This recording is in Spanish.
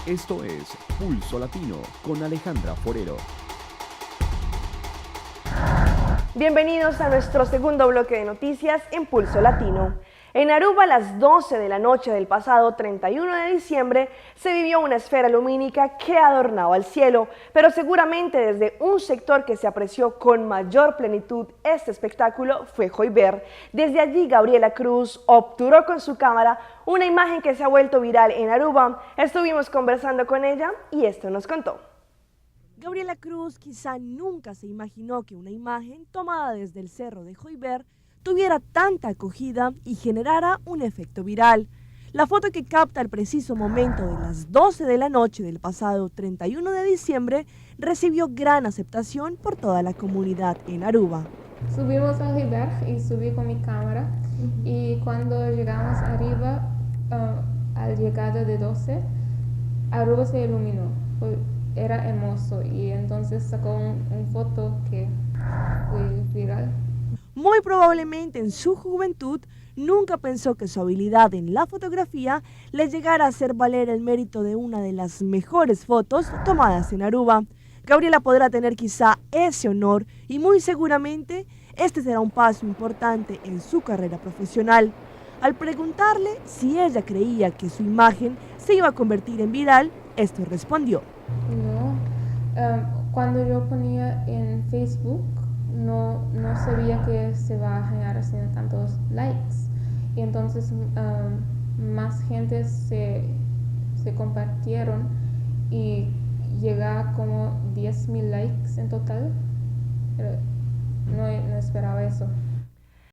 Esto es Pulso Latino con Alejandra Forero. Bienvenidos a nuestro segundo bloque de noticias en Pulso Latino. En Aruba, a las 12 de la noche del pasado 31 de diciembre, se vivió una esfera lumínica que adornaba el cielo, pero seguramente desde un sector que se apreció con mayor plenitud este espectáculo fue Joyver. Desde allí, Gabriela Cruz obturó con su cámara una imagen que se ha vuelto viral en Aruba. Estuvimos conversando con ella y esto nos contó. Gabriela Cruz quizá nunca se imaginó que una imagen tomada desde el cerro de Joyver tuviera tanta acogida y generara un efecto viral. La foto que capta el preciso momento de las 12 de la noche del pasado 31 de diciembre recibió gran aceptación por toda la comunidad en Aruba. Subimos a Joyver y subí con mi cámara y cuando llegamos arriba, al llegada de 12, Aruba se iluminó. Era hermoso y entonces sacó una foto que fue viral. Muy probablemente en su juventud nunca pensó que su habilidad en la fotografía le llegara a hacer valer el mérito de una de las mejores fotos tomadas en Aruba. Gabriela podrá tener quizá ese honor y muy seguramente este será un paso importante en su carrera profesional. Al preguntarle si ella creía que su imagen se iba a convertir en viral, esto respondió. No, cuando yo ponía en Facebook, no sabía que se va a generar así tantos likes. Y entonces más gente se compartieron y llega como 10.000 likes en total. Pero no esperaba eso.